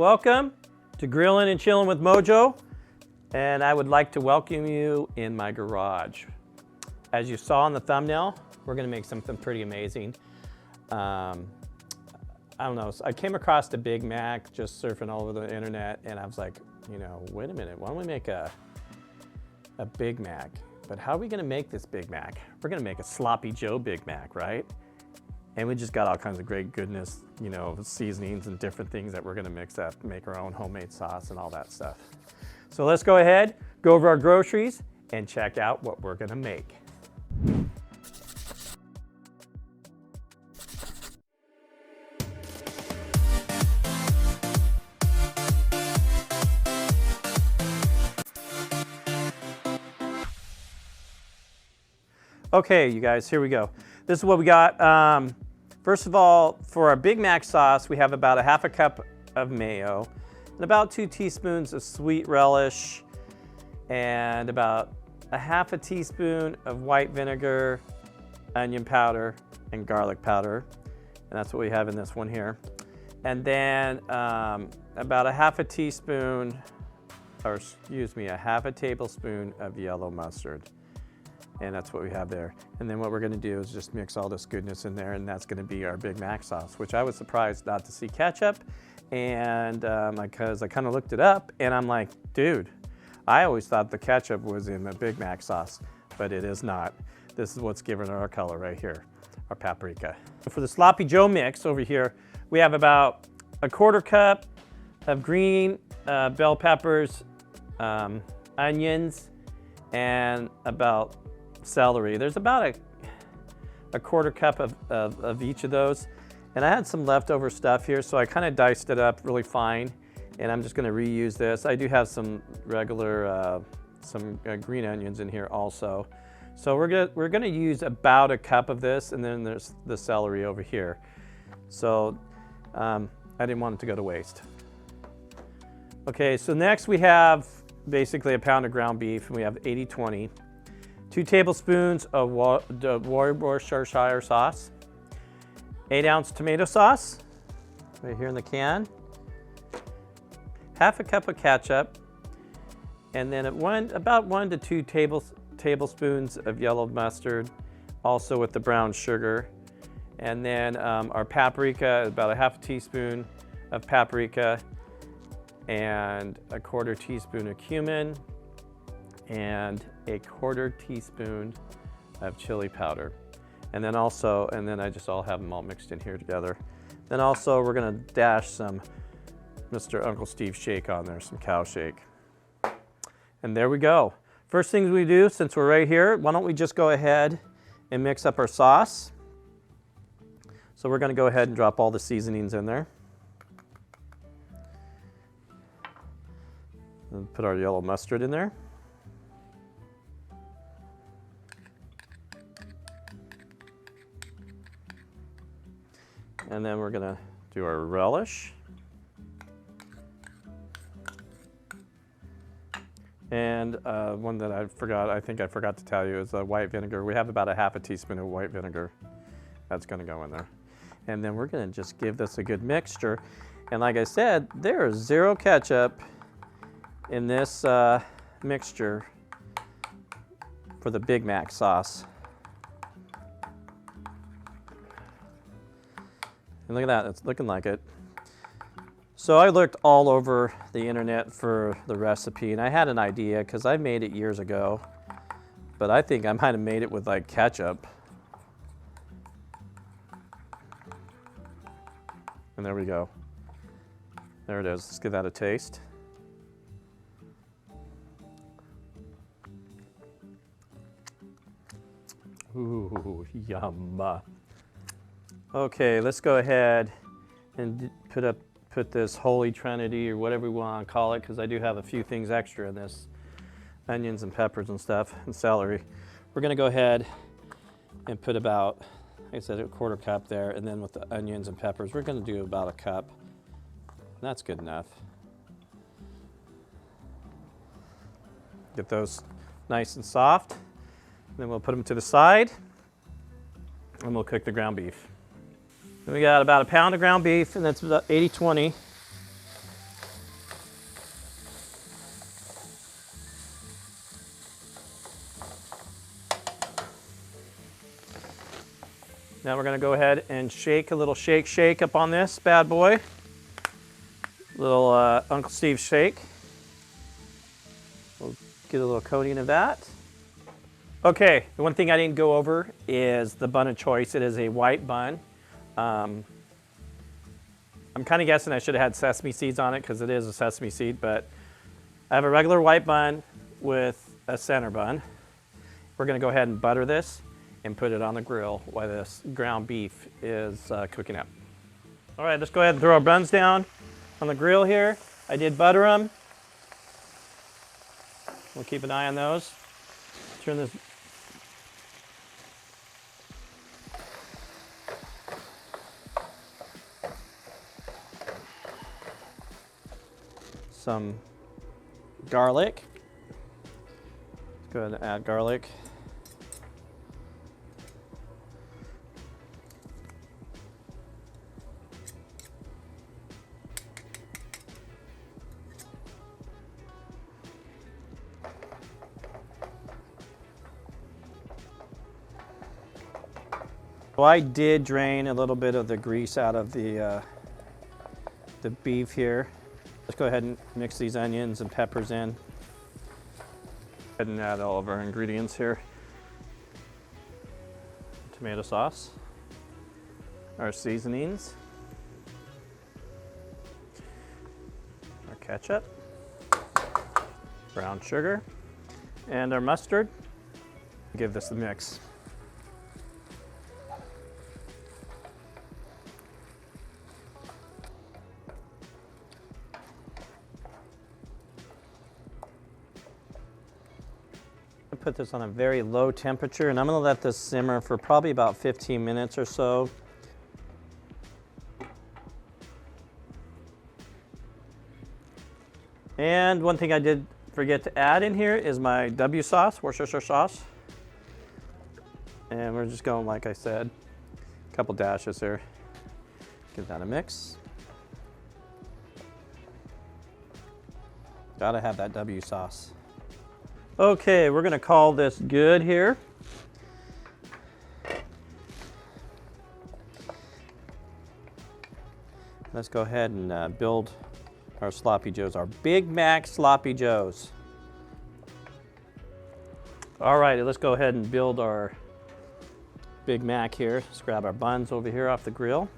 welcome to Grilling and Chilling with Mojo, and I would like to welcome you in my garage. As you saw in the thumbnail, we're gonna make something pretty amazing. I don't know, I came across the Big Mac just surfing all over the internet, and I was like, you know, wait a minute, why don't we make a Big Mac? But how are we gonna make this Big Mac? We're gonna make a Sloppy Joe Big Mac, right? And we just got all kinds of great goodness, you know, seasonings and different things that we're gonna mix up, make our own homemade sauce and all that stuff. So let's go ahead, go over our groceries, and check out what we're gonna make. Okay, you guys, here we go. This is what we got. First of all, for our Big Mac sauce, we have about a half a cup of mayo and about 2 teaspoons of sweet relish and about a half a teaspoon of white vinegar, onion powder, and garlic powder. And that's what we have in this one here. And then about a half a teaspoon, or excuse me, a half a tablespoon of yellow mustard. And that's what we have there. And then what we're gonna do is just mix all this goodness in there, and that's gonna be our Big Mac sauce, which I was surprised not to see ketchup. And because I kind of looked it up, and I'm like, dude, I always thought the ketchup was in the Big Mac sauce, but it is not. This is what's giving it our color right here, our paprika. For the Sloppy Joe mix over here, we have about a 1/4 cup of green bell peppers, onions, and about celery. There's about a 1/4 cup of each of those. And I had some leftover stuff here, so I kind of diced it up really fine. And I'm just gonna reuse this. I do have some regular, green onions in here also. So we're gonna use about a cup of this, and then there's the celery over here. So I didn't want it to go to waste. Okay, so next we have basically a pound of ground beef, and we have 80/20. 2 tablespoons of Worcestershire sauce, 8-ounce tomato sauce, right here in the can, half a cup of ketchup, and then about 1 to 2 tablespoons of yellow mustard, also with the brown sugar, and then our paprika, about a half a teaspoon of paprika, and a 1/4 teaspoon of cumin, and a 1/4 teaspoon of chili powder. And then I just all have them all mixed in here together. Then also we're gonna dash some Mr. Uncle Steve shake on there, some cow shake. And there we go. First things we do, since we're right here, why don't we just go ahead and mix up our sauce. So we're gonna go ahead and drop all the seasonings in there. And put our yellow mustard in there. And then we're gonna do our relish. And one that I think I forgot to tell you is the white vinegar. We have about a half a teaspoon of white vinegar. That's gonna go in there. And then we're gonna just give this a good mixture. And like I said, there is 0 ketchup in this mixture for the Big Mac sauce. And look at that, it's looking like it. So I looked all over the internet for the recipe, and I had an idea because I made it years ago, but I think I might have made it with like ketchup. And there we go. There it is, let's give that a taste. Ooh, yum. Okay, let's go ahead and put this Holy Trinity, or whatever we want to call it, because I do have a few things extra in this, onions and peppers and stuff, and celery. We're gonna go ahead and put about, like I said, a 1/4 cup there, and then with the onions and peppers, we're gonna do about a cup. And that's good enough. Get those nice and soft. Then we'll put them to the side, and we'll cook the ground beef. Then we got about a pound of ground beef, and that's about 80/20. Now we're gonna go ahead and shake a little shake up on this bad boy. Little Uncle Steve shake. We'll get a little coating of that. Okay, the one thing I didn't go over is the bun of choice. It is a white bun. I'm kind of guessing I should have had sesame seeds on it because it is a sesame seed, but I have a regular white bun with a center bun. We're gonna go ahead and butter this and put it on the grill while this ground beef is cooking up. All right, let's go ahead and throw our buns down on the grill here. I did butter them. We'll keep an eye on those. Turn this. Some garlic. Let's go ahead and add garlic. So I did drain a little bit of the grease out of the beef here. Let's go ahead and mix these onions and peppers in. Go ahead and add all of our ingredients here. Tomato sauce, our seasonings, our ketchup, brown sugar, and our mustard. Give this a mix. Put this on a very low temperature, and I'm going to let this simmer for probably about 15 minutes or so. And one thing I did forget to add in here is my W sauce, Worcestershire sauce. And we're just going, like I said, a couple dashes here. Give that a mix. Gotta have that W sauce. Okay, we're gonna call this good here. Let's go ahead and build our sloppy joes, our Big Mac sloppy joes. All right, let's go ahead and build our Big Mac here. Let's grab our buns over here off the grill.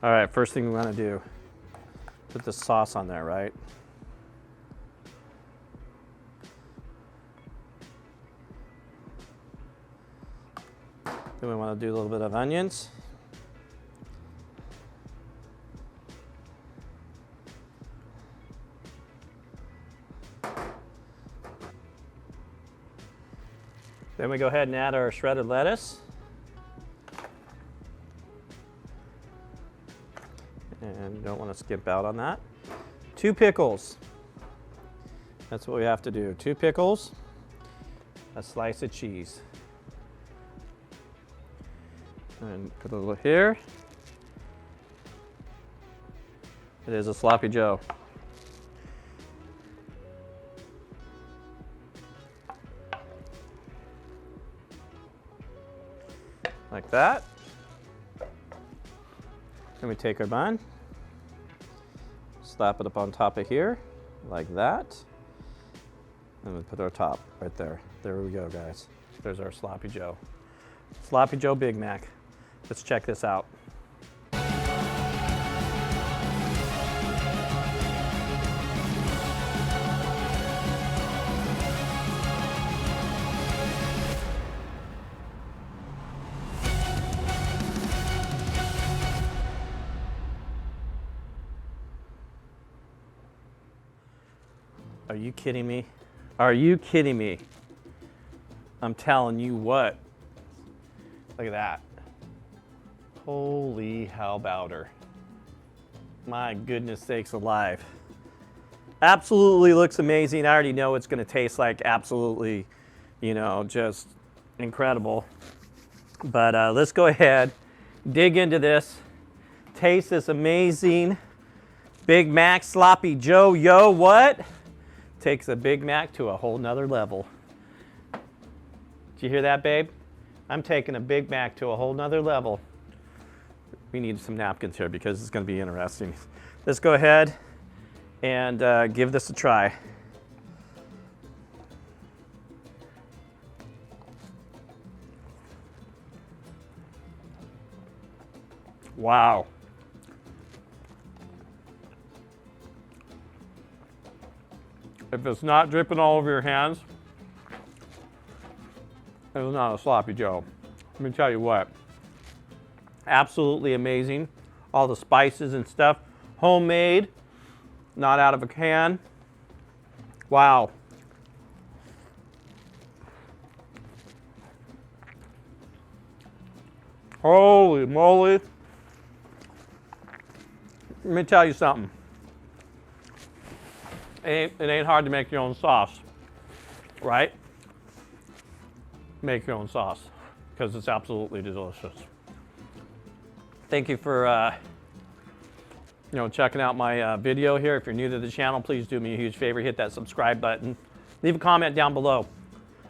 All right, first thing we want to do, put the sauce on there, right? Then we want to do a little bit of onions. Then we go ahead and add our shredded lettuce. And don't want to skip out on that. 2 pickles. That's what we have to do. 2 pickles, a slice of cheese. And put a little here. It is a sloppy joe. Like that. Then we take our bun, slap it up on top of here, like that. And we put our top right there. There we go, guys. There's our sloppy joe. Sloppy Joe Big Mac. Let's check this out. Are you kidding me? Are you kidding me? I'm telling you what. Look at that. Holy howbouter. My goodness sakes alive. Absolutely looks amazing. I already know it's going to taste like absolutely, you know, just incredible. But let's go ahead, dig into this, taste this amazing Big Mac Sloppy Joe. Yo, what? Takes a Big Mac to a whole nother level. Did you hear that, babe? I'm taking a Big Mac to a whole nother level. We need some napkins here because it's going to be interesting. Let's go ahead and give this a try. Wow. If it's not dripping all over your hands, it's not a sloppy Joe. Let me tell you what. Absolutely amazing. All the spices and stuff. Homemade, not out of a can. Wow. Holy moly. Let me tell you something. It ain't hard to make your own sauce, right? Make your own sauce because it's absolutely delicious. Thank you for checking out my video here. If you're new to the channel, please do me a huge favor, hit that subscribe button. Leave a comment down below.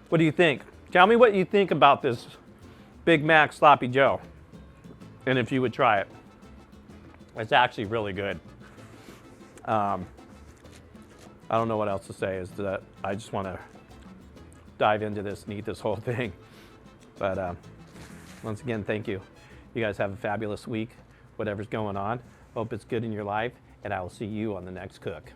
What do you think? Tell me what you think about this Big Mac Sloppy Joe, and if you would try it. It's actually really good. I don't know what else to say, is that I just want to dive into this and eat this whole thing. But once again, thank you. You guys have a fabulous week, whatever's going on. Hope it's good in your life, and I will see you on the next cook.